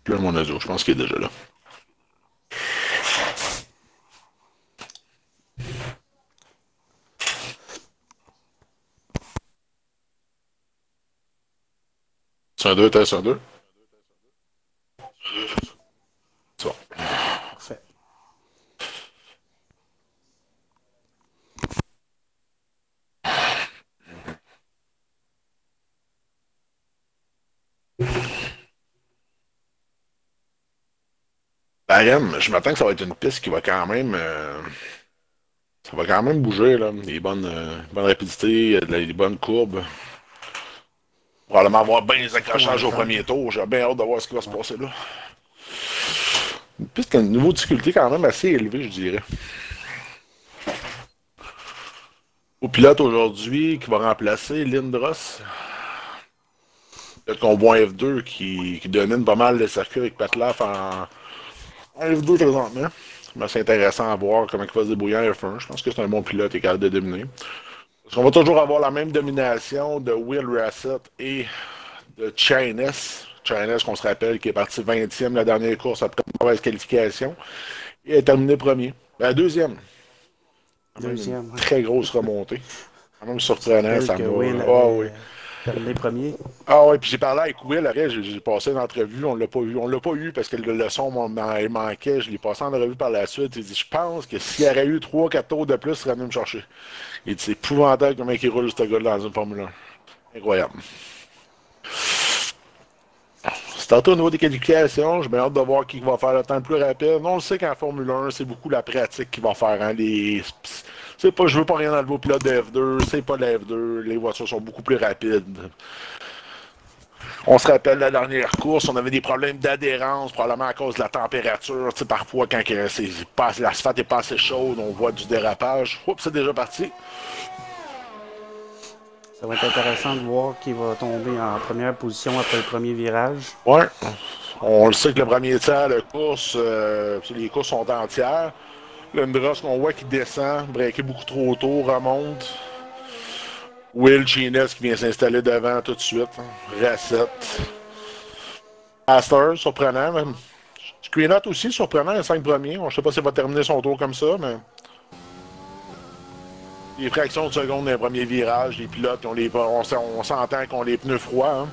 Là, mon audio, je pense qu'il est déjà là. C'est un 2, test un 2. C'est bon. Parfait. Barème, je m'attends que ça va être une piste qui va quand même. Ça va quand même bouger, là. Des bonnes rapidités, des bonnes courbes. Probablement avoir bien les Ouais, accrochages au premier tour. J'ai bien hâte de voir ce qui va se ouais. passer là. Une piste qui a un niveau de difficulté quand même assez élevé, je dirais. Au pilote aujourd'hui qui va remplacer Lindros, le combo F2 qui domine pas mal le circuit avec Patlaf en F2 présentement. Mais c'est intéressant à voir comment il va se débrouiller en F1. Je pense que c'est un bon pilote et capable de dominer. Parce qu'on va toujours avoir la même domination de Will Rassett et de Chaines. Chaines, qu'on se rappelle, qui est parti 20e la dernière course après une mauvaise qualification. Et a terminé premier. Ben, deuxième. Quand même une Deuxième, ouais. très grosse remontée. Quand même On se surprenant, rappelle ça que m'a. Will Ah oui. avait terminé premier. Ah ouais, puis j'ai parlé avec Will, après, j'ai passé une entrevue, on l'a pas eu. On l'a pas eu parce que le son il manquait, je l'ai passé en revue par la suite. Il dit, je pense que s'il y aurait eu 3 4 tours de plus, il serait venu me chercher. Il dit, c'est épouvantable comment il roule ce gars-là dans une Formule 1. Incroyable. C'est tantôt au niveau des qualifications, j'ai bien hâte de voir qui va faire le temps le plus rapide. On le sait qu'en Formule 1, c'est beaucoup la pratique qui va faire. Hein, c'est pas, je veux pas rien enlever au pilote de F2, c'est pas la F2, les voitures sont beaucoup plus rapides. On se rappelle la dernière course, on avait des problèmes d'adhérence, probablement à cause de la température. Tu sais, parfois, quand l'asphalte est pas assez chaude, on voit du dérapage. Oups, c'est déjà parti. Ça va être intéressant de voir qui va tomber en première position après le premier virage. Ouais. On le sait que le premier tiers de course, les courses sont entières. Lindros, qu'on voit qui descend, breaké beaucoup trop tôt, remonte. Will Chines qui vient s'installer devant tout de suite. Racette. Astor, surprenant. Même. Screenot aussi, surprenant, les 5 premiers. Je ne sais pas s'il va terminer son tour comme ça, mais. Les fractions de seconde d'un premier virage, les pilotes, on s'entend qu'on les pneus froids. Hein.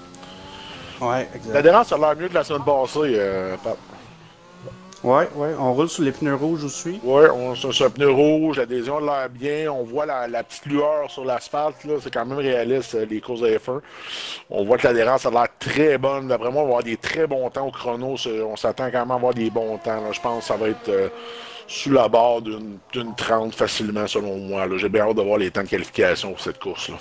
Ouais, exact. L'adhérence a l'air mieux que la semaine passée, Pat. Ouais, ouais, on roule sur les pneus rouges aussi. Ouais, sur un pneu rouge, l'adhésion a l'air bien. On voit la petite lueur sur l'asphalte, là. C'est quand même réaliste, les courses de F1. On voit que l'adhérence a l'air très bonne. D'après moi, on va avoir des très bons temps au chrono. On s'attend quand même à avoir des bons temps. Là. Je pense que ça va être sous la barre d'une 30 facilement, selon moi. J'ai bien hâte de voir les temps de qualification pour cette course-là.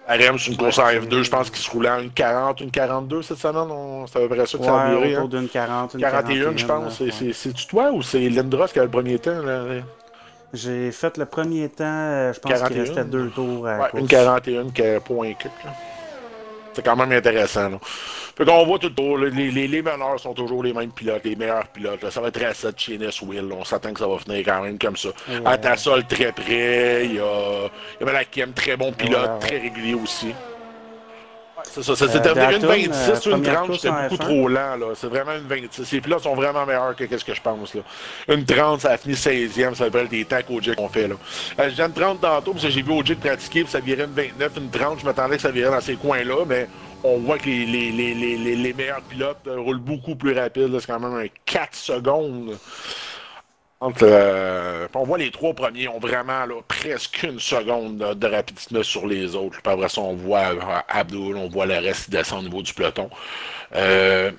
RM, c'est une Ouais, course en F2, je c'est. pense qu'il se roulait en une 40, une 42 cette semaine. C'est à peu près ça que ça a Ouais, duré. autour Hein? d'une 40, une 41, je 41, là. pense. Ouais. C'est-tu toi ou c'est Lindros qui a le premier temps? Là? J'ai fait le premier temps, je pense qu'il restait 41. 2 tours à la Ouais, une course. 41 qui a point kick. C'est quand même intéressant. Là. Fait qu'on voit tout le tour, les meneurs sont toujours les mêmes pilotes, les meilleurs pilotes. Là. Ça va être assez de chez Will. On s'attend que ça va finir quand même comme ça. Et, Atasol très près. Il y a Malakiem, très bon et pilote, voilà, ouais. très régulier aussi. C'est ça. Ça s'est terminé une Dalton, 26 ou une première 30, course j'étais en beaucoup F1. trop lent. Là. C'est vraiment une 26. Ces pilotes sont vraiment meilleurs que ce que je pense. Là. Une 30, ça a fini 16e, ça s'appelle des temps qu'OJ qu'on fait. Là. Je disais une 30 tantôt, parce que j'ai vu OJ pratiquer, puis ça virait une 29, une 30. Je m'attendais que ça virait dans ces coins-là, mais on voit que les meilleurs pilotes roulent beaucoup plus rapide. C'est quand même un 4 secondes. On voit les 3 premiers ont vraiment là, presque une seconde de rapidité sur les autres. Puis après ça, on voit Abdul, on voit le reste qui descend au niveau du peloton. Euh,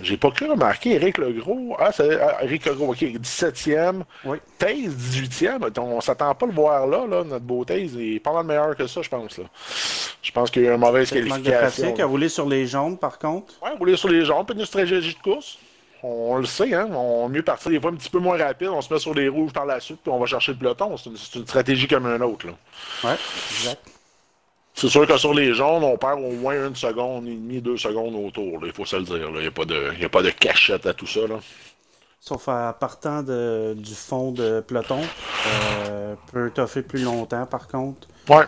j'ai pas cru remarquer Eric Legros. Ah, c'est Eric Legros, ok, 17e. Oui. Thèse, 18e. On s'attend pas à le voir là, notre beau Thèse. Il est pas mal meilleur que ça, je pense. Là. Je pense qu'il y a eu une mauvaise Peut-être manque de qualification. pratique. À rouler sur les jaunes, par contre. Ouais, rouler sur les jambes, puis une stratégie de course. On le sait, hein? On mieux partir des fois un petit peu moins rapide, on se met sur les rouges par la suite, puis on va chercher le peloton. C'est une stratégie comme un autre. Là. Ouais, exact. C'est sûr que sur les jaunes, on perd au moins une seconde et demie, 2 secondes autour. Là, il faut se le dire. Il n'y a pas de cachette à tout ça. Là. sauf en partant du fond de peloton. Peut toffer plus longtemps, par contre. Ouais.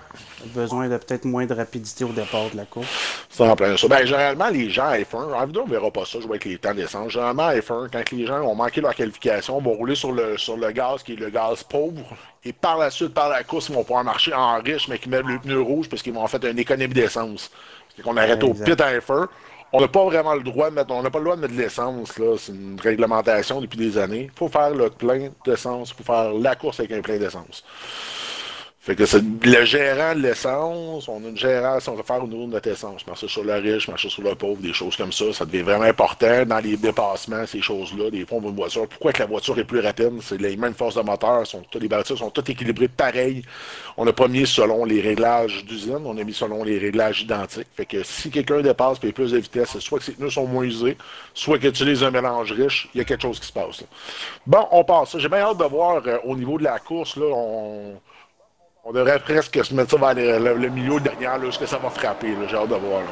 Besoin de peut-être moins de rapidité au départ de la course. C'est en plein ça. Ben, généralement, les gens à F1, en vidéo, on verra pas ça, je vois avec les temps d'essence. Généralement, à F1, quand les gens ont manqué leur qualification, vont rouler sur le gaz, qui est le gaz pauvre. Et par la suite, par la course, ils vont pouvoir marcher en riche, mais qui mettent le pneu rouge parce qu'ils vont en fait une économie d'essence. C'est qu'on arrête au pit à F1. On n'a pas vraiment le droit de mettre, on n'a pas le droit de mettre de l'essence, là. C'est une réglementation depuis des années. Il faut faire le plein d'essence, il faut faire la course avec un plein d'essence. Fait que c'est le gérant de l'essence, on a une gérance, on va faire au niveau de notre essence. Marcher sur le riche, marcher sur le pauvre, des choses comme ça devient vraiment important dans les dépassements, ces choses-là. Des fois, on voit une voiture. Pourquoi que la voiture est plus rapide? C'est les mêmes forces de moteur, les voitures sont toutes équilibrées pareil. On n'a pas mis selon les réglages d'usine, on a mis selon les réglages identiques. Fait que si quelqu'un dépasse et plus de vitesse, c'est soit que ses pneus sont moins usés, soit qu'il utilise un mélange riche, il y a quelque chose qui se passe. Là. Bon, on passe. J'ai bien hâte de voir au niveau de la course, là, on devrait presque se mettre ça vers le milieu derrière, là, ce que ça va frapper. J'ai hâte de voir. Là.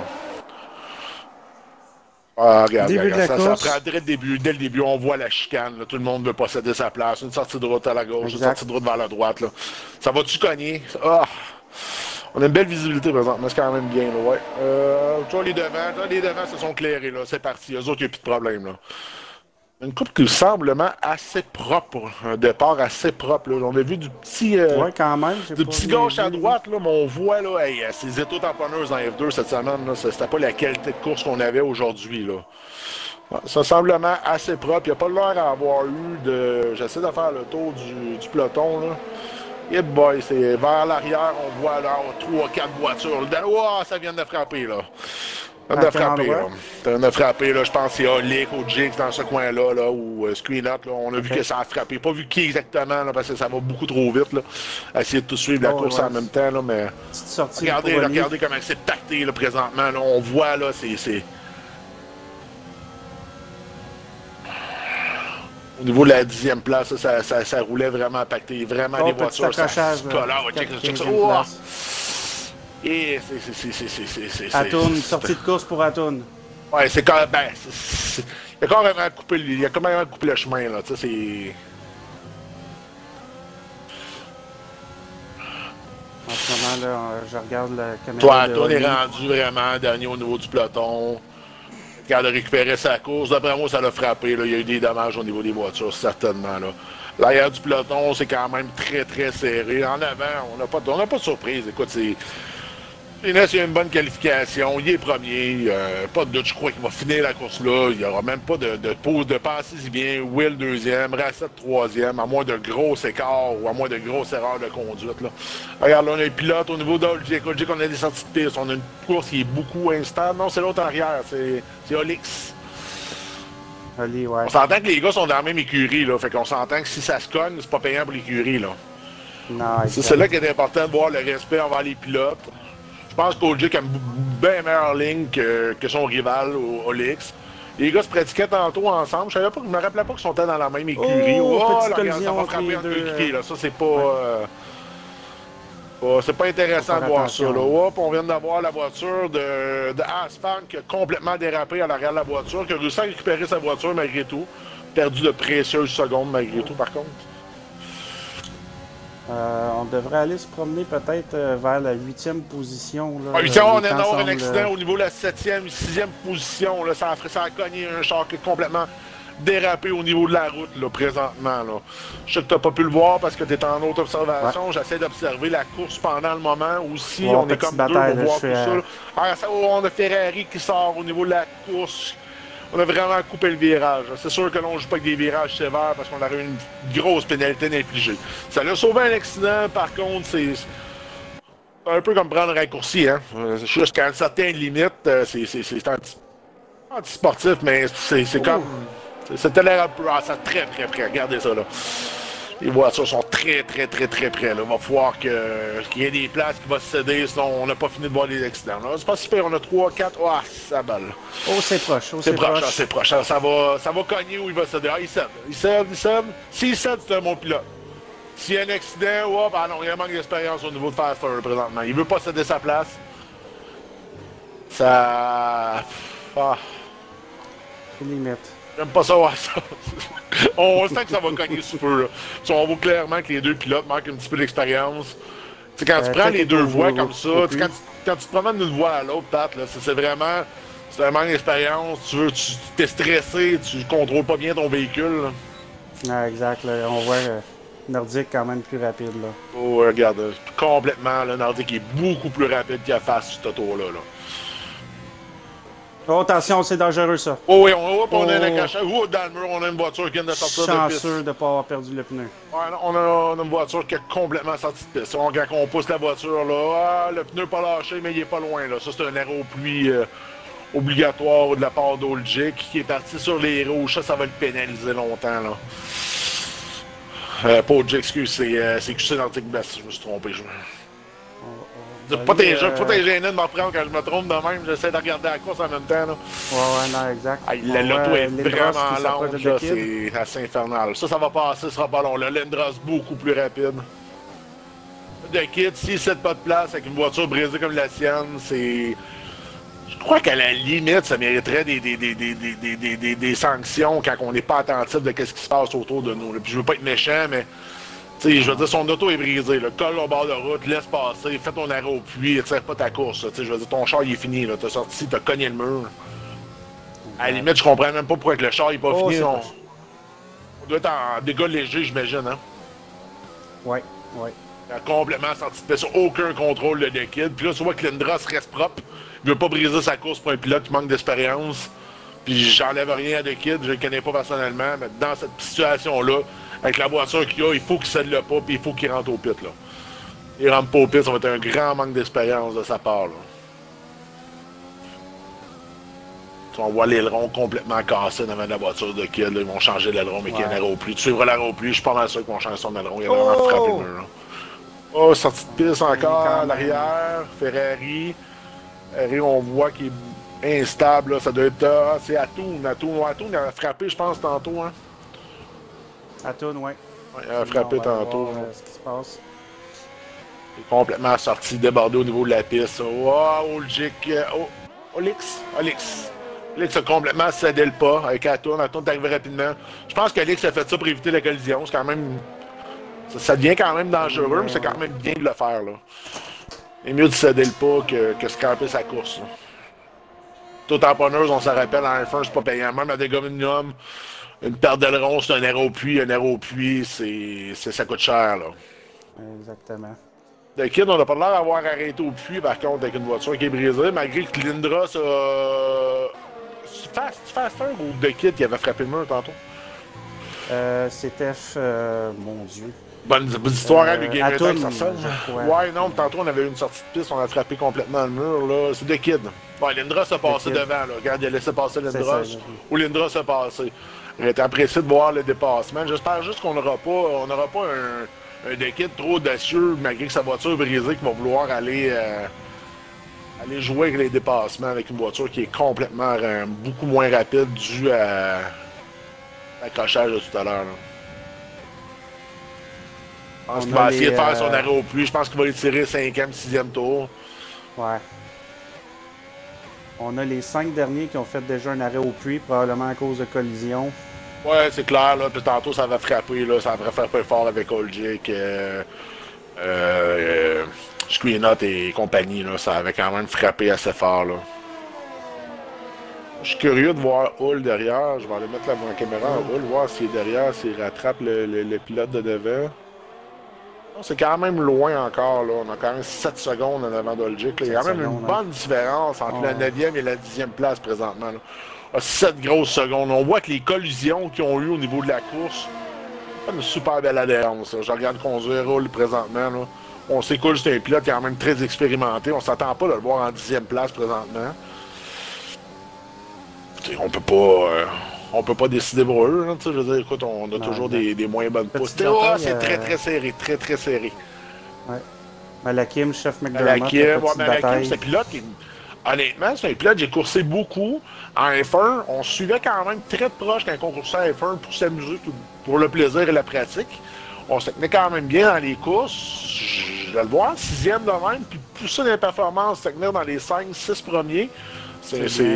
Ah, regarde, Début de la ça course. prend dès le début, on voit la chicane. Là, tout le monde veut posséder sa place. Une sortie de route à la gauche, Exact. une sortie de route vers la droite. Là. Ça va-tu cogner? Ah! On a une belle visibilité présentement, c'est quand même bien. Là, ouais. Tu vois, les devants se sont clairés. Là. C'est parti. Eux autres, il n'y a plus de problème. Là. Une coupe qui semble assez propre, un départ assez propre. Là. On a vu du petit, Ouais, quand même. du petit gauche à droite, là, mais on voit là, hey, ces étaux-tamponneuses en F2 cette semaine, là, c'était pas la qualité de course qu'on avait aujourd'hui. Là. Ouais, ça semble assez propre. Il n'y a pas l'air à avoir eu de. J'essaie de faire le tour du peloton. Là. Yeah boy, c'est vers l'arrière, on voit là 3-4 voitures. Oh, ça vient de frapper là. Ça vient de frapper là. Ça vient de frapper là. Je pense que c'est Olic ou Jix dans ce coin-là, là, ou Screen Up. Là. On a vu que ça a frappé. Pas vu qui exactement, là, parce que ça va beaucoup trop vite. Là. Essayer de tout suivre la course en même temps, là, mais. Regardez comment c'est pacté là, présentement. Là. On voit là, c'est. Au niveau de la 10e place, ça roulait vraiment pacté. Vraiment, les voitures, ça se check ça. Oh! Et c'est... Atoun, sortie de course pour Atoun. Ouais, c'est quand même... il a quand même coupé le chemin, là. Tu sais, c'est... En ce moment, là, je regarde la caméra. Toi, Atoun est rendu vraiment dernier au niveau du peloton. Quand il a récupéré sa course, d'après moi, ça l'a frappé. Là. Il y a eu des dommages au niveau des voitures, certainement. Là. L'arrière du peloton, c'est quand même très, très serré. En avant, on n'a pas de surprise. Écoute, Inès, il a une bonne qualification. Il est premier. Pas de doute, je crois qu'il va finir la course-là. Il n'y aura même pas de pause de passer si bien. Will, deuxième. Rassett, troisième. À moins de gros écarts ou à moins de grosses erreurs de conduite. Là. Regarde, là, on a un pilote au niveau d'Olgic. Olgic, on a des sorties de piste. On a une course qui est beaucoup instable. Non, c'est l'autre arrière. C'est Olix. Ali, ouais. On s'entend que les gars sont dans la même écurie. Là. Fait qu'on s'entend que si ça se cogne, c'est pas payant pour l'écurie. Là. C'est là qu'il est important de voir le respect envers les pilotes. Je pense qu'Olgic a une bien meilleure ligne que son rival, Olix. Les gars se pratiquaient tantôt ensemble. Je me rappelais pas qu'ils sont dans la même écurie. Petite regarde, ça va frapper un coéquipier. Ça, c'est pas... c'est pas intéressant de voir ça. Là. On vient d'avoir la voiture de Asphalt qui a complètement dérapé à l'arrière de la voiture, qui a réussi à récupérer sa voiture malgré tout. Perdu de précieuses secondes malgré tout, par contre. On devrait aller se promener peut-être vers la 8e position. Là, 8e, on vient d'avoir un accident au niveau de la 7e, 6e position. Là, ça a cogné un char qui est complètement dérapé au niveau de la route, là, présentement. Là. Je sais que tu n'as pas pu le voir parce que tu es en autre observation. Ouais. J'essaie d'observer la course pendant le moment. Aussi, on est comme deux pour voir tout ça. On a Ferrari qui sort au niveau de la course. On a vraiment coupé le virage. C'est sûr que l'on ne joue pas avec des virages sévères parce qu'on aurait eu une grosse pénalité d'infliger. Ça l'a sauvé un accident, par contre, c'est un peu comme prendre un raccourci. Hein? Jusqu'à une certaine limite, c'est anti-sportif, mais c'est comme... C'était l'air un peu... Ah, c'est très, très près. Regardez ça, là. Les voitures sont très, très, très, très près. Là. Il va falloir qu'il y ait des places qui vont se céder, sinon on n'a pas fini de voir les accidents. C'est pas super, on a 3, 4... Ah, ça balle. Oh, c'est proche. C'est proche, c'est proche. Ça va cogner où il va céder. Ah, il cède. Il cède. S'il cède, c'est un bon pilote. S'il y a un accident, non, il y a un manque d'expérience au niveau de Faster présentement. Il veut pas céder sa place. Ça... Ah. Limite. J'aime pas savoir ça. On sent que ça va cogner sous peu, là. Tu vois, on voit clairement que les deux pilotes manquent un petit peu d'expérience. Tu sais, quand tu prends les deux voies comme ça, quand tu te promènes d'une voie à l'autre, Pat, là, c'est vraiment... C'est un manque d'expérience, tu t'es stressé, tu contrôles pas bien ton véhicule. Là. Ah, exact. Là, on voit Nordique quand même plus rapide. Là. Oh, regarde, complètement, le Nordique est beaucoup plus rapide qu'il a face sur ce tour-là. Là. Oh, attention, c'est dangereux ça. Oh oui, on a un cachet. Oh, dans le mur, on a une voiture qui vient de sortir de piste. Chanceux de ne pas avoir perdu le pneu. Ouais, on a une voiture qui est complètement sortie de piste. Quand on pousse la voiture, là, le pneu pas lâché, mais il est pas loin. Là. Ça, c'est un arrêt aux pluies obligatoire de la part d'Olgic qui est parti sur les rouges. Ça va le pénaliser longtemps. Là. Pas Olgic, excuse, c'est QC Nordic Best, je me suis trompé. Pas t'es gêné de me reprendre quand je me trompe de même, j'essaie de regarder la course en même temps. Là. Ouais, non, exact. L'auto est vraiment lente, c'est assez infernal. Ça va passer, ce sera pas long. Le Lindros beaucoup plus rapide. De kit, s'il cède pas de place avec une voiture brisée comme la sienne, c'est... Je crois qu'à la limite, ça mériterait des sanctions quand on n'est pas attentif de ce qui se passe autour de nous. Là. Puis je veux pas être méchant, mais... T'sais, je veux dire, son auto est brisé, le colle au bord de route, laisse passer, fais ton arrêt au puits, tire pas ta course. Je veux dire, ton char il est fini, t'as sorti, t'as cogné le mur. À la limite, je comprends même pas pourquoi le char il est pas fini. On doit être en dégâts légers, j'imagine, hein? Ouais. Il a complètement sorti de piste, aucun contrôle de liquide. Puis là, tu vois que Lindros reste propre. Il veut pas briser sa course pour un pilote qui manque d'expérience. Puis j'enlève rien à liquide, je le connais pas personnellement, mais dans cette situation-là, avec la voiture qu'il a, il faut qu'il cède le pas, puis il faut qu'il rentre au pit, là. Il rentre pas au pit, ça va être un grand manque d'expérience de sa part, là. On voit l'aileron complètement cassé devant la voiture de Kidd, là. Ils vont changer l'aileron, mais qu'il y a un arrêt au pluie. Tu suivras l'arrêt au pluie, je suis pas mal sûr qu'ils vont changer son aileron. Il a vraiment frappé le mur, là. Oh, sortie de piste encore, à l'arrière, Ferrari. Ferrari, on voit qu'il est instable, là. Ça doit être... c'est Atoun. Atoun, il a frappé, je pense, tantôt, hein. Atoun, ouais. Il a frappé tantôt. Voir, ce qui se passe. Il est complètement sorti, débordé au niveau de la piste. Oh, Olgic. Olix a complètement cédé le pas avec Atoun. Atoun est arrivé rapidement. Je pense qu'Olix a fait ça pour éviter la collision. C'est quand même... Ça devient quand même dangereux, mais c'est quand même bien de le faire, là. Il est mieux de céder le pas que scraper sa course, là. Tout tamponneuse, on s'en rappelle, en F1, c'est pas payant. Même à des Gominium, une paire d'ailerons, c'est un arrêt au puits. Un arrêt au puits, ça coûte cher, là. Exactement. De Kidd, on n'a pas l'air d'avoir arrêté au puits, par contre, avec une voiture qui est brisée, malgré que Lindros a... Faster ou De Kidd qui avait frappé le mur tantôt? C'était... mon Dieu. Bonne histoire avec le Game Atoun, ça ressemble. Ouais, non, tantôt on avait eu une sortie de piste, on a frappé complètement le mur, là. C'est De Kidd. Ouais, Lindros a passé devant, là. Regarde, il a laissé passer Lindros. Ou Lindros a passé. J'ai été apprécié de voir le dépassement. J'espère juste qu'on n'aura pas un De Kidd trop audacieux, malgré que sa voiture est brisée, qui va vouloir aller jouer avec les dépassements avec une voiture qui est complètement beaucoup moins rapide dû à l'accrochage de tout à l'heure. Je pense qu'il va essayer de faire son arrêt au pluie. Je pense qu'il va étirer 5e, 6e tour. Ouais. On a les 5 derniers qui ont fait déjà un arrêt au puits, probablement à cause de collision. Ouais, c'est clair, là. Puis tantôt, ça va frapper, là. Ça va frapper fort avec Olgic, Screenot et compagnie, là. Ça avait quand même frappé assez fort, là. Je suis curieux de voir Hull derrière. Je vais aller mettre la caméra en Hull, voir s'il est derrière, s'il rattrape le pilote de devant. C'est quand même loin encore, là. On a quand même 7 secondes en avant d'Olgic. Il y a quand même une bonne différence entre la 9e et la 10e place présentement. Là. 7 grosses secondes. On voit que les collisions qu'ils ont eues au niveau de la course, c'est pas une super belle adhérence. Là. Je regarde conduire Hull présentement. Là. On sait que c'est un pilote quand même très expérimenté. On s'attend pas de le voir en 10e place présentement. T'sais, on peut pas décider pour eux. Là, je veux dire, écoute, on a toujours des moins bonnes pousses. C'est très serré, très serré. Ouais. Malakim, chef McDermott. Malakim, c'est un pilote qui, honnêtement, c'est un pilote, j'ai coursé beaucoup en F1. On suivait quand même très proche quand on coursait en F1 pour s'amuser, pour le plaisir et la pratique. On se tenait quand même bien dans les courses. Je vais le voir, 6e de même, puis pousser dans les performances, se tenir dans les 5-6 premiers.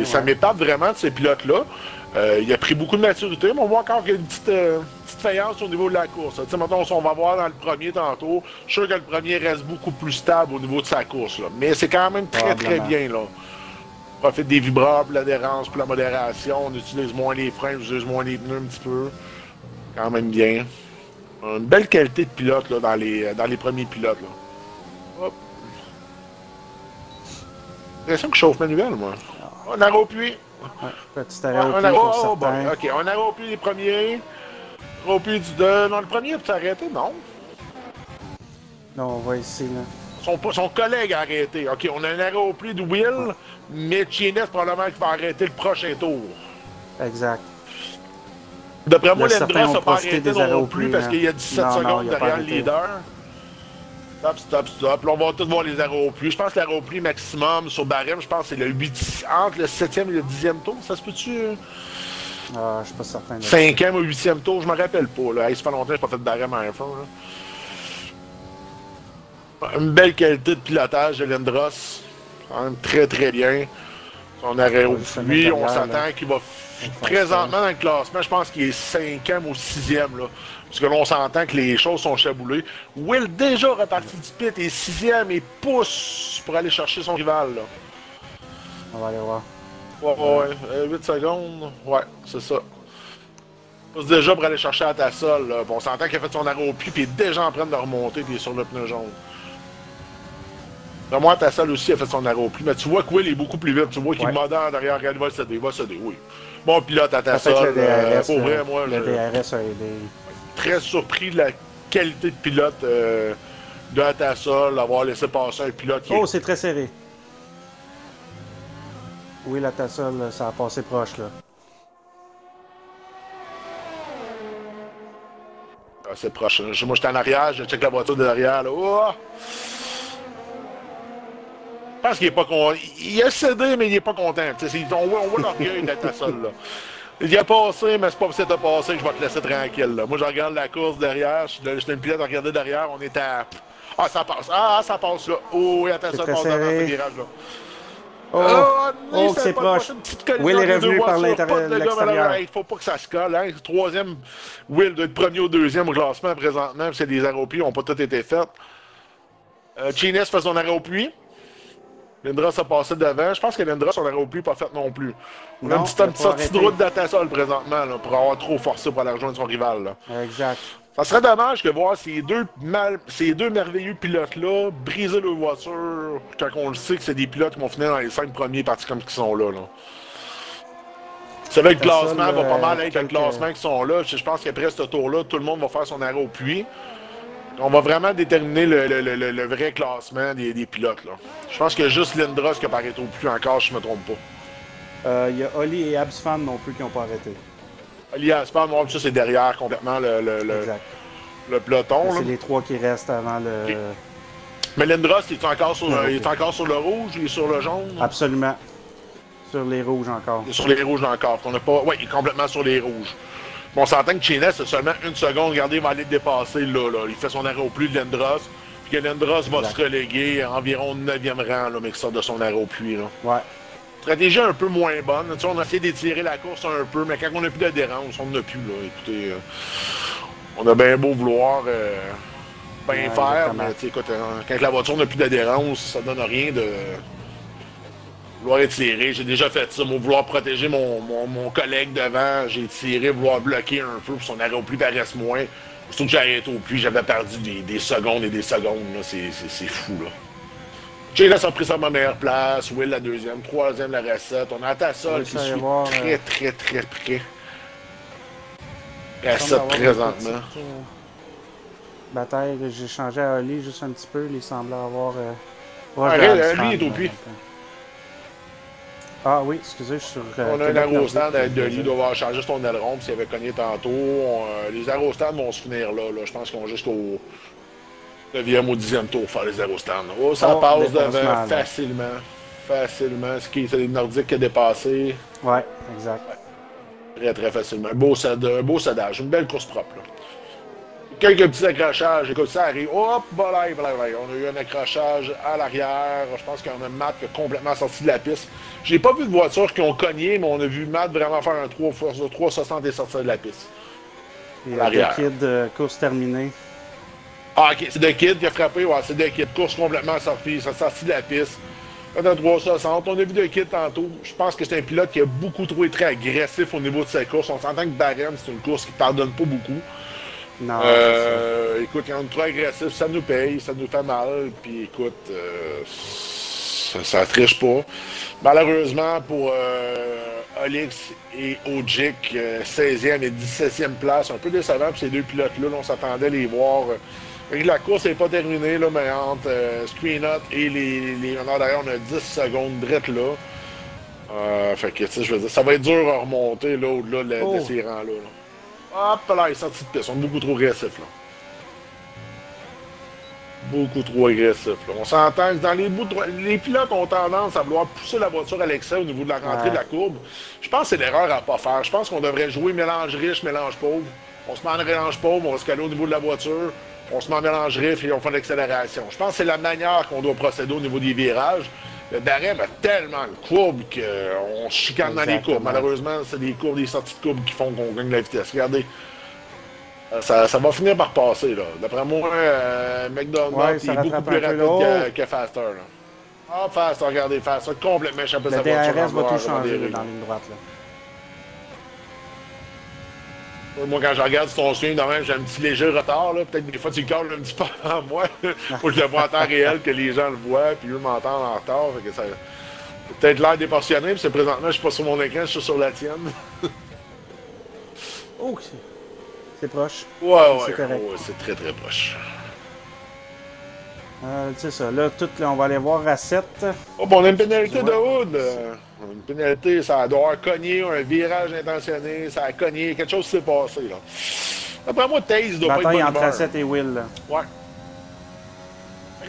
Ça m'épate vraiment de ces pilotes-là. Il a pris beaucoup de maturité, mais on voit encore qu'il y a une petite faïence au niveau de la course. Tu sais, mettons, on va voir dans le premier tantôt, je suis sûr que le premier reste beaucoup plus stable au niveau de sa course. Là. Mais c'est quand même très bien. Là. On profite des vibreurs pour l'adhérence, pour la modération. On utilise moins les freins, on utilise moins les pneus un petit peu. Quand même bien. Une belle qualité de pilote là, dans les premiers pilotes. Là. Hop. J'ai l'impression que je chauffe manuel, moi. On arrêt au puits. Ouais, petit arrêt au puits pour certains. Bon, ok, on arrêt au puits les premiers. Arrêt au puits du 2. Non, le premier peut s'arrêter, non. Là, on voit ici, là. Son collègue a arrêté. Ok, on a un arrêt au puits de Will, mais Chines probablement qui va arrêter le prochain tour. Exact. D'après moi, Lindros n'a pas arrêté non plus parce qu'il y a 17 secondes derrière le leader. Stop. Là, on va tous voir les arrêts au puits. Je pense que l'arrêt au puits maximum sur barème, je pense que c'est le 8, entre le 7e et le 10e tour. Ça se peut-tu? Ah, je suis pas certain. 5e ou 8e tour, je me rappelle pas. Là. Hey, ça fait longtemps que je n'ai pas fait de barème à F1. Là. Une belle qualité de pilotage de Lindros. Quand même très bien. Son arrêt au puits, on s'attend qu'il va... Présentement dans le classement, je pense qu'il est 5e ou 6e. Là. Parce que là, on s'entend que les choses sont chaboulées. Will, déjà reparti du pit, est 6e et pousse pour aller chercher son rival. Là. On va aller voir. Ouais. 8 secondes. Ouais, c'est ça. Pousse déjà pour aller chercher à ta sol. On s'entend qu'il a fait son arrêt au puits et est déjà en train de remonter et il est sur le pneu jaune. Moi, ta salle aussi a fait son arrêt au puits. Mais tu vois que Will est beaucoup plus vite. Tu vois qu'il est moderne derrière. Regarde, il va céder, oui. Bon pilote à ta salle. Pour vrai, moi, le DRS a aidé. Très surpris de la qualité de pilote de Atassol, d'avoir laissé passer un pilote qui c'est très serré. Oui, la Tassol, ça a passé proche, là. C'est proche. Moi, j'étais en arrière, je check la voiture de derrière, là. Oh! Je pense qu'il est pas content. Il a cédé, mais il est pas content. On voit l'orgueil d'Atassol, là. Il a passé, mais c'est pas parce que t'as passé que je vais te laisser tranquille. Là. Moi, je regarde la course derrière. J'étais une pilote à regarder derrière. On est à... Ah, ça passe. Ah, ça passe là. Oh, et attends, ça passe devant ce virage-là. C'est proche. Will est revenu par l'extérieur. Il faut pas que ça se colle. Hein. Troisième, Will doit être premier ou deuxième au classement présentement. Parce que les arrêts au puits n'ont pas tous été faits. Chines fait son arrêt au puits. Lindros a passé devant. Je pense que Lindros, on l'aurait au puits pas fait non plus. On a une petite sortie de route d'Atassol présentement là, pour avoir trop forcé pour aller rejoindre son rival. Là. Exact. Ça serait dommage de voir ces deux merveilleux pilotes-là briser leur voiture quand on le sait que c'est des pilotes qui vont finir dans les 5 premiers partis comme qui sont là. C'est vrai que le classement va pas mal avec le classement qui sont là. Je pense qu'après ce tour-là, tout le monde va faire son arrêt au puits. On va vraiment déterminer le vrai classement des pilotes. Là. Je pense qu'il y a juste Lindros qui n'a pas arrêté au puits encore, si je ne me trompe pas. Il y a Oli et Absfan non plus qui n'ont pas arrêté. Oli et Absfan, ça c'est derrière complètement le peloton. C'est les trois qui restent avant le... Okay. Mais Lindros, il est encore sur le rouge, il est sur le jaune? Absolument. Sur les rouges encore. Il est sur les rouges encore. Oui, il est complètement sur les rouges. On s'entend que Chines, c'est seulement une seconde. Regardez, il va aller le dépasser là. Il fait son arrêt au puits de Lindros. Puis que Lindros va se reléguer à environ 9e rang, là, mais qui sort de son arrêt au puits. Là. Ouais. Stratégie un peu moins bonne. Tu sais, on a essayé d'étirer la course un peu, mais quand on n'a plus d'adhérence, on n'a plus. Là. Écoutez, on a bien beau vouloir bien faire, mais écoute, quand la voiture n'a plus d'adhérence, ça donne rien de... Vouloir étirer, j'ai déjà fait ça, vouloir protéger mon collègue devant, j'ai tiré, vouloir bloquer un peu pour son arrêt au puits paraisse moins. Surtout que j'ai arrêté au puits, j'avais perdu des secondes et des secondes, c'est fou là. Chines a pris sa meilleure place, Will la deuxième, troisième la recette, on a Atassol qui suit très près. Recette présentement. Bataille, j'ai changé à Oli juste un petit peu, il semblait avoir... lui est au puits. Ah oui, excusez, je suis sur... on a un aérostand de lui, il doit avoir changé son aileron, puis s'il avait cogné tantôt. Les aérostands vont se finir là. Je pense qu'on va jusqu'au 9e ou 10e tour faire les aérostands. Oh, ça passe devant facilement. C'est les Nordiques qui a dépassé. Ouais, exact. Très facilement. Un beau sadage, une belle course propre. Là. quelques petits accrochages. Écoute, ça arrive. Hop, voilà. On a eu un accrochage à l'arrière. Je pense qu'on a Matt qui a complètement sorti de la piste. J'ai pas vu de voitures qui ont cogné, mais on a vu Matt vraiment faire un 360 et sortir de la piste. Et The Kid, course terminée. Ah, ok, c'est The Kid qui a frappé. Ouais, c'est The Kid. Course complètement sortie. Ça sorti de la piste. Fait un 360. On a vu The Kid tantôt. Je pense que c'est un pilote qui a beaucoup trop été agressif au niveau de sa course. On s'entend que Barren, c'est une course qui ne pardonne pas beaucoup. Non, écoute, quand on est trop agressif, ça nous paye, ça nous fait mal. Puis écoute, ça triche pas. Malheureusement pour Olix et Ojik, 16e et 17e place, un peu décevant pour ces deux pilotes-là. On s'attendait à les voir. La course n'est pas terminée, là, mais entre Screenot et les honneurs derrière, on a 10 secondes drette là. Fait que, tu sais, je veux dire, ça va être dur à remonter là, au-delà de ces rangs-là. Hop là, il est sorti de piste. On est beaucoup trop agressif là. Beaucoup trop agressif. Là. On s'entend que dans les bouts de... Les pilotes ont tendance à vouloir pousser la voiture à l'excès au niveau de la rentrée de la courbe. Je pense que c'est l'erreur à ne pas faire. Je pense qu'on devrait jouer mélange riche, mélange pauvre. On se met en mélange pauvre, on va se caler au niveau de la voiture. On se met en mélange riche et on fait l'accélération. Je pense que c'est la manière qu'on doit procéder au niveau des virages. Le barème a tellement de courbes qu'on se chicane dans les courbes. Malheureusement, c'est des courbes, des sorties de courbes qui font qu'on gagne la vitesse. Regardez. Ça va finir par passer, là. D'après moi, McDonald est beaucoup plus rapide que Faster, là. Ah, Faster, regardez, Faster, complètement échappé sa voiture. Le DRS va tout changer dans la ligne droite, là. Moi, quand je regarde son swing, j'ai un petit léger retard, là. Peut-être des fois, tu le colles un petit peu avant moi. Faut que je le vois en temps réel, que les gens le voient, puis eux m'entendent en retard. Fait que ça... peut-être l'air déportionné, puis présentement, je suis pas sur mon écran, je suis sur la tienne. Oh, c'est proche. Ouais, c'est très très proche. C'est ça, là, on va aller voir à 7. Oh, bon, on a une pénalité de Hood. Une pénalité, ça doit avoir cogné, un virage intentionné, ça a cogné, quelque chose s'est passé, là. Après moi, Taze doit pas être bonne entre Asset et Will, là. Ouais.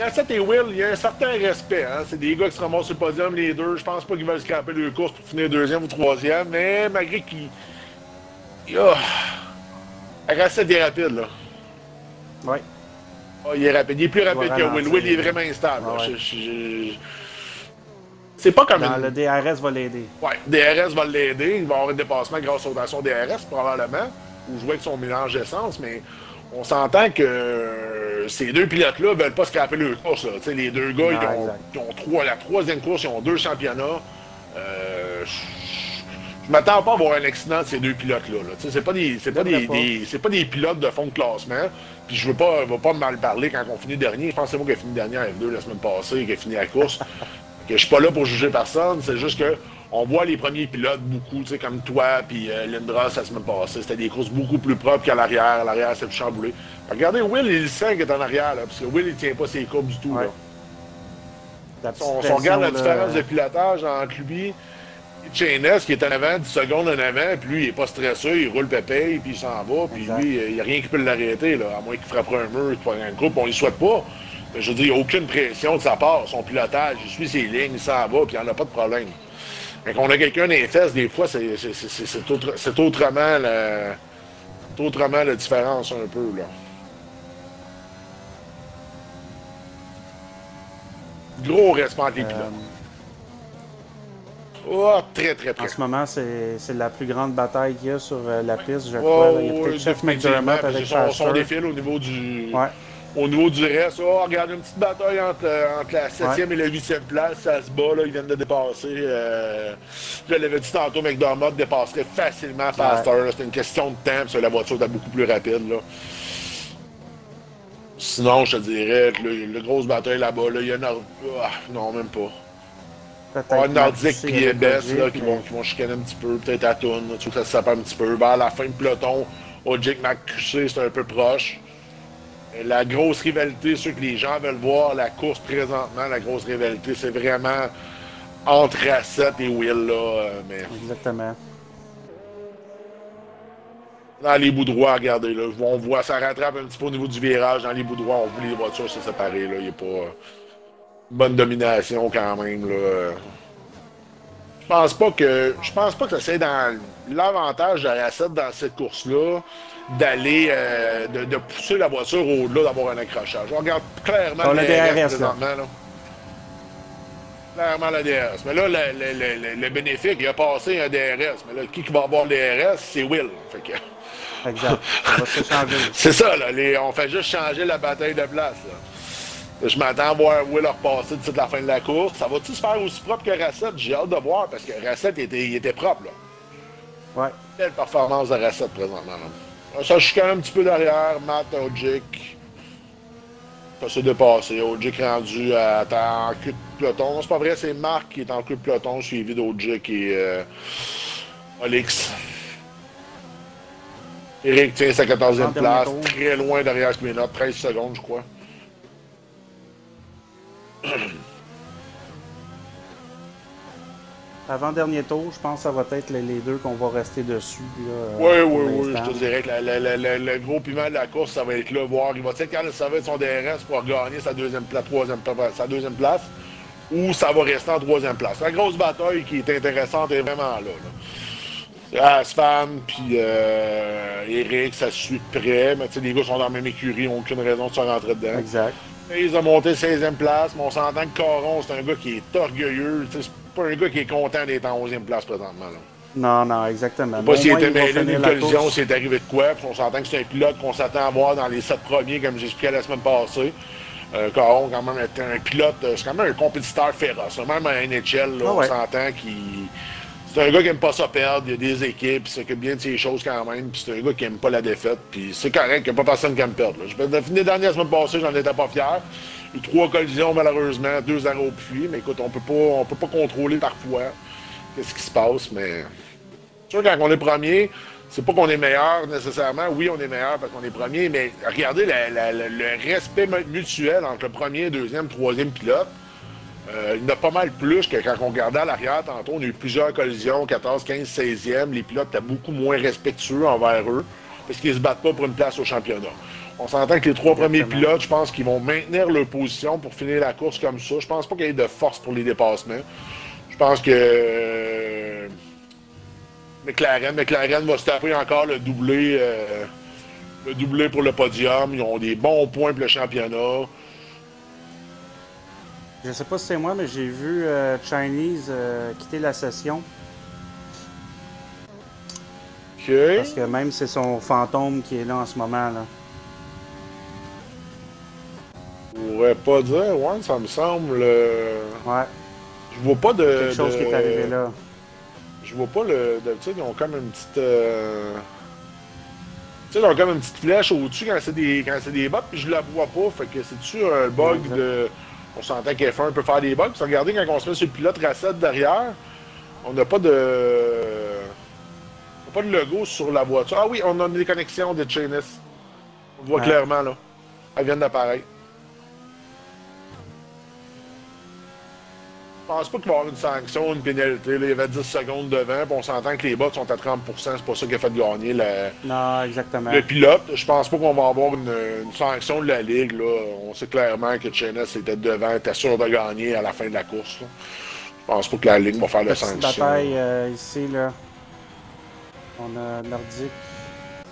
Asset et Will, il y a un certain respect, hein. C'est des gars qui se ramassent sur le podium, les deux. Je pense pas qu'ils veulent scraper deux courses pour finir deuxième ou troisième, mais malgré qu'il... Asset est rapide, là. Ouais. Oh, il est rapide. Il est plus rapide que Will. Will, il est vraiment instable. Ouais. C'est pas comme le DRS va l'aider. Ouais, DRS va l'aider. Il va avoir un dépassement grâce à son DRS, probablement, ou jouer avec son mélange d'essence, mais on s'entend que ces deux pilotes-là veulent pas scraper leur course. Là. Les deux gars, ils ont la troisième course, ils ont 2 championnats. Je m'attends pas à voir un accident de ces deux pilotes-là. Là. C'est pas des pilotes de fond de classement. Puis je veux pas mal parler quand on finit dernier. Je pense que c'est moi qui ai fini dernier à F2 la semaine passée, qui a fini la course. Que je suis pas là pour juger personne. C'est juste que on voit les premiers pilotes beaucoup, comme toi puis Lindros la semaine passée. C'était des courses beaucoup plus propres qu'à l'arrière. L'arrière, c'est plus chamboulé. Regardez, Will, il sent qu'il est en arrière. Là, parce que Will, il tient pas ses courbes du tout. Ouais. Là. Si on regarde la différence de pilotage entre lui... Chaines qui est en avant, 10 secondes en avant, puis lui, il est pas stressé, il roule pépé, puis il s'en va, puis lui, il n'y a rien qui peut l'arrêter, là, à moins qu'il frappe un mur, qu'il prenne un groupe, on ne le souhaite pas. Mais je veux dire, il n'y a aucune pression de sa part, son pilotage, il suit ses lignes, il s'en va, puis il n'y en a pas de problème. Quand on a quelqu'un dans les fesses, des fois, c'est autrement la différence un peu, là. Gros respect entre les pilotes. Oh, très, très près. En ce moment, c'est la plus grande bataille qu'il y a sur la piste, je crois. Il y a peut-être Chef McDermott avec son défile au niveau du... Ouais. Au niveau du reste, regarde, une petite bataille entre la 7e et la 8e place, ça se bat, là, ils viennent de dépasser. Je l'avais dit tantôt, McDermott dépasserait facilement Faster. Ouais. C'est une question de temps, parce que la voiture est beaucoup plus rapide. Là. Sinon, je te dirais que le grosse bataille là-bas, là, il y a non, même pas. Nordique puis EBS là, qui vont chicaner un petit peu, peut-être à Toon, tu vois que ça se sépare un petit peu. Vers la fin de peloton, Ojik McCussé, c'est un peu proche. La grosse rivalité, ceux que les gens veulent voir, la course présentement, la grosse rivalité, c'est vraiment entre Asset et Will. Là, mais... Exactement. Dans les bouts droits, regardez, là, on voit, ça rattrape un petit peu au niveau du virage. Dans les bouts droits, on voit les voitures se séparer. Il n'y a pas... bonne domination quand même. Là. Je Je pense pas que c'est dans l'avantage de la recette dans cette course-là d'aller de pousser la voiture au-delà d'avoir un accrochage. On regarde clairement On a le des DRS RS, là. présentement. Là. Clairement le DRS. Mais là, le bénéfique, il a passé un DRS. Mais là, qui va avoir le DRS, c'est Will. Fait que... Exact. Ça va se changer. C'est ça, là. On fait juste changer la bataille de place. Là. Je m'attends à voir Will repasser d'ici de la fin de la course. Ça va-tu se faire aussi propre que Racette? J'ai hâte de voir parce que Racette il était propre. Là. Ouais. Quelle performance de Racette présentement. Là. Ça, je suis quand même un petit peu derrière. Matt, Ogic. Ça s'est dépassé. Ogic rendu en queue de peloton. C'est pas vrai, c'est Marc qui est en queue de peloton, suivi d'Ogic et Olix. Eric tient sa 14e place, très loin derrière Spinot, 13 secondes, je crois. Avant-dernier tour, je pense que ça va être les deux qu'on va rester dessus. Oui. Je te dirais que le gros piment de la course, ça va être là, voir. Il va être quand ça va être son DRS pour gagner sa deuxième place, ou ça va rester en troisième place. La grosse bataille qui est intéressante est vraiment là. Asfan puis Eric, ça suit de près, mais tu sais, les gars sont dans la même écurie, ils n'ont aucune raison de se rentrer dedans. Exact. Et ils ont monté 16e place, mais on s'entend que Caron, c'est un gars qui est orgueilleux. C'est pas un gars qui est content d'être en 11e place présentement. Là. Non, exactement. Je sais pas s'il était mêlé d'une collision, s'il est arrivé de quoi. Puis on s'entend que c'est un pilote qu'on s'attend à voir dans les 7 premiers, comme j'expliquais la semaine passée. Caron, quand même, est un pilote, c'est quand même un compétiteur féroce. Même à NHL, là, on s'entend qu'il. C'est un gars qui aime pas ça perdre, il y a des équipes, il s'occupe bien de ses choses quand même, puis c'est un gars qui aime pas la défaite, puis c'est correct, il n'y a pas personne qui aime perdre. Là. Je vais finir dernier la semaine passée, j'en étais pas fier. Il y a eu 3 collisions malheureusement, 2 arrêts au puits, mais écoute, on peut pas contrôler parfois qu'est-ce qui se passe, mais sûr quand on est premier, c'est pas qu'on est meilleur nécessairement, oui on est meilleur parce qu'on est premier, mais regardez le respect mutuel entre le premier, deuxième, troisième pilote. Il y en a pas mal plus que quand on regardait à l'arrière tantôt. On a eu plusieurs collisions, 14, 15, 16e. Les pilotes étaient beaucoup moins respectueux envers eux parce qu'ils se battent pas pour une place au championnat. On s'entend que les 3 premiers pilotes, je pense qu'ils vont maintenir leur position pour finir la course comme ça. Je pense pas qu'il y ait de force pour les dépassements. Je pense que McLaren va se taper encore le doublé pour le podium. Ils ont des bons points pour le championnat. Je sais pas si c'est moi, mais j'ai vu Chinese quitter la session. OK. Parce que même c'est son fantôme qui est là en ce moment. Là. Je pourrais pas dire, ouais, ça me semble. Ouais. Je vois pas de. Quelque chose qui est arrivé là. Je vois pas le. D'habitude, ils ont comme une petite. Tu sais, ils ont comme une petite flèche au-dessus quand c'est des bottes, puis je la vois pas. Fait que c'est-tu un bug de. On s'entend qu'F1 peut faire des bugs. Puis regardez, quand on se met sur le pilote Racette derrière, on n'a pas de. On n'a pas de logo sur la voiture. Ah oui, on a des connexions de Chainless. On le voit clairement là. Elles viennent d'apparaître. Je pense pas qu'il va y avoir une sanction, une pénalité. Là, il y avait 10 secondes devant, puis on s'entend que les bottes sont à 30%. C'est pas ça qui a fait gagner non, exactement. le pilote. Je pense pas qu'on va avoir une sanction de la Ligue. Là. On sait clairement que Chainless était devant, était sûr de gagner à la fin de la course. Là. Je pense pas que la Ligue va faire de sanction. Bataille ici, là. On a Nordique.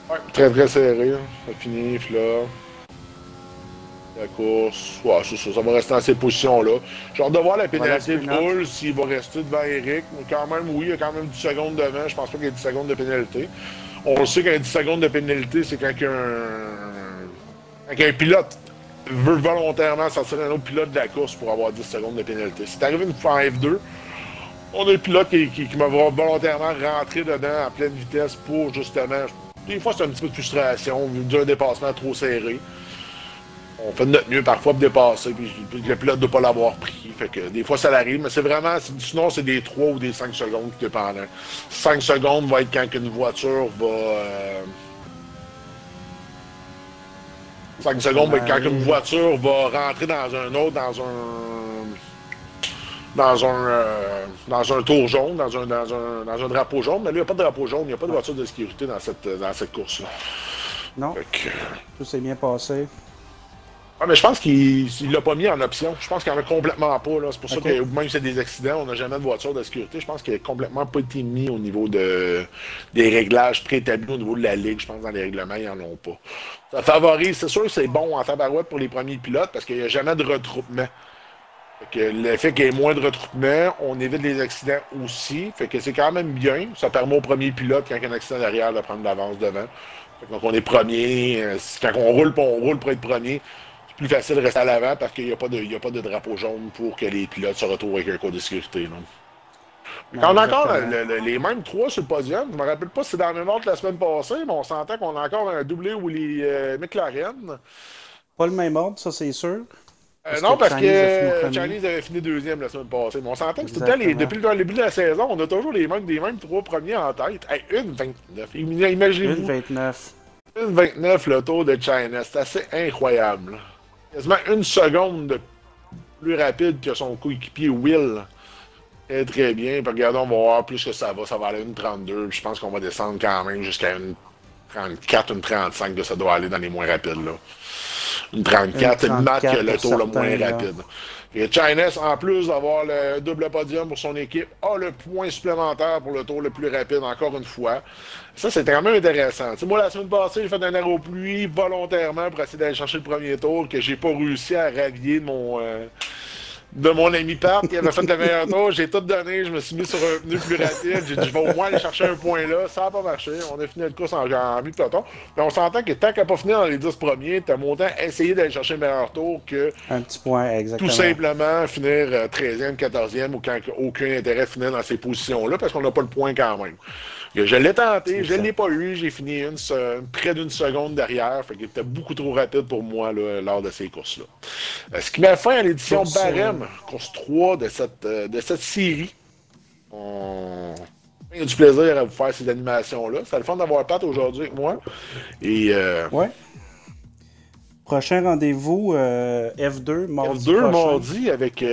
Ouais, très très serré. Ça finit, là. La course. Ouais, c'est ça. Ça va rester dans ces positions-là. J'ai hâte de voir la pénalité de Hull s'il va rester devant Eric. Mais quand même, oui, il y a quand même 10 secondes devant. Je pense pas qu'il y ait 10 secondes de pénalité. On le sait qu'il y a 10 secondes de pénalité, c'est quand un pilote veut volontairement sortir un autre pilote de la course pour avoir 10 secondes de pénalité. C'est arrivé une fois en F2. On a le pilote qui m'a volontairement rentré dedans à pleine vitesse pour justement. Des fois, c'est un petit peu de frustration, vu d'un dépassement trop serré. On fait de notre mieux parfois pour dépasser, puis le pilote ne doit pas l'avoir pris. Fait que des fois, ça l'arrive, mais c'est vraiment. Sinon, c'est des 3 ou des 5 secondes qui dépendent. 5 secondes va être quand une voiture va. 5 secondes va être quand une voiture va rentrer dans un autre, dans un tour jaune, dans un drapeau jaune. Mais là, il n'y a pas de drapeau jaune, il n'y a pas de voiture de sécurité dans cette course-là. Non. Tout s'est bien passé. Ah, mais je pense qu'il l'a pas mis en option. Je pense qu'il en a complètement pas. C'est pour ça que même si c'est des accidents, on n'a jamais de voiture de sécurité. Je pense qu'il n'a complètement pas été mis au niveau des réglages préétablis au niveau de la Ligue. Je pense que dans les règlements, ils n'en ont pas. Ça favorise, c'est sûr que c'est bon en tabarouette pour les premiers pilotes parce qu'il n'y a jamais de retroupement. Fait que le fait qu'il y ait moins de retroupement, on évite les accidents aussi. Fait que c'est quand même bien. Ça permet au premier pilote, quand il y a un accident derrière, de prendre l'avance devant. Donc on est premier. Quand on roule pour être premier, c'est plus facile de rester à l'avant parce qu'il n'y a pas de drapeau jaune pour que les pilotes se retrouvent avec un code de sécurité. Non? Quand on a encore les mêmes trois sur le podium, je ne me rappelle pas si c'est dans la même ordre que la semaine passée, mais on s'entend qu'on a encore un doublé ou les McLaren. Pas le même ordre, ça c'est sûr. Non, parce que Chinese avait fini deuxième la semaine passée. Mais on s'entend que tout le temps, depuis le début de la saison, on a toujours les mêmes trois premiers en tête. Hey, 1,29. Imaginez-vous. 1,29. 1,29 le tour de China. C'est assez incroyable. Quasiment une seconde de plus rapide que son coéquipier Will. Très, très bien. Puis regardons, on va voir plus que ça va. Ça va aller à 1,32. Je pense qu'on va descendre quand même jusqu'à 1,34, 1,35. Ça doit aller dans les moins rapides, là. Une 34, c'est une maths que le tour le moins rapide. Et Chines, en plus d'avoir le double podium pour son équipe, a le point supplémentaire pour le tour le plus rapide, encore une fois. Ça, c'était quand même intéressant. T'sais, moi, la semaine passée, j'ai fait un arrêt aux pluies volontairement pour essayer d'aller chercher le premier tour, que j'ai pas réussi à rallier de mon ami Pat qui avait fait le meilleur tour. J'ai tout donné, je me suis mis sur un pneu plus rapide. J'ai dit, je vais au moins aller chercher un point là. Ça n'a pas marché. On a fini notre course en mi-peloton. Mais on s'entend que tant qu'à pas fini dans les 10 premiers, t'as montant essayé d'aller chercher le meilleur tour que un petit point, exactement. Tout simplement finir 13e, 14e ou quand aucun intérêt de finir dans ces positions-là parce qu'on n'a pas le point quand même. Je l'ai tenté, je ne l'ai pas eu, j'ai fini près d'une seconde derrière, fait qu'il était beaucoup trop rapide pour moi là, lors de ces courses-là. Ce qui m'a fait à l'édition Barème, course 3 de cette série. On a du plaisir à vous faire ces animations-là. C'est le fun d'avoir Pat aujourd'hui avec moi. Et, ouais. Prochain rendez-vous, F2, mardi F2, prochain. mardi, avec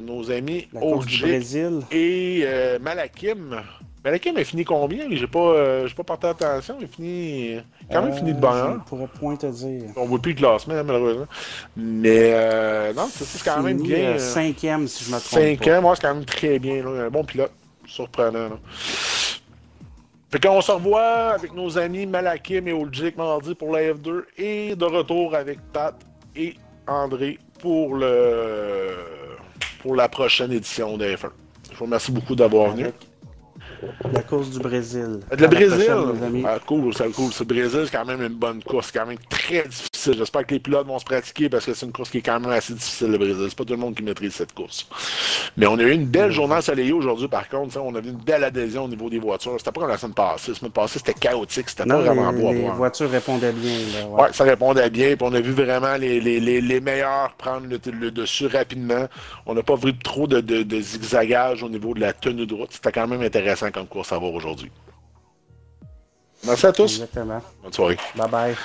nos amis Brésil et Malakim. Malakim a fini combien? J'ai pas porté attention. Il a fini quand même fini de bonne heure. Je ne pourrais point te dire. On ne voit plus le classement, malheureusement. Mais non, c'est quand même bien. 5e, si je me trompe 5e, moi, c'est quand même très bien. Là. Un bon pilote. Surprenant. Là. Fait qu'on se revoit avec nos amis Malakim et Oljik mardi pour la F2 et de retour avec Pat et André pour la prochaine édition de F1. Je vous remercie beaucoup d'avoir venu. La course du Brésil. Le Brésil? Cool, c'est cool. Le Brésil, c'est quand même une bonne course. C'est quand même très difficile. J'espère que les pilotes vont se pratiquer parce que c'est une course qui est quand même assez difficile, le Brésil. C'est pas tout le monde qui maîtrise cette course. Mais on a eu une belle journée ensoleillée aujourd'hui, par contre. On a vu une belle adhésion au niveau des voitures. C'était pas comme la semaine passée. La semaine passée, c'était chaotique. C'était pas vraiment beau à voir. Les voitures répondaient bien. Là, ouais, ça répondait bien. Puis on a vu vraiment les meilleurs prendre le dessus rapidement. On n'a pas vu trop de zigzagage au niveau de la tenue de route. C'était quand même intéressant comme course à voir aujourd'hui. Merci à tous. Exactement. Bonne soirée. Bye bye.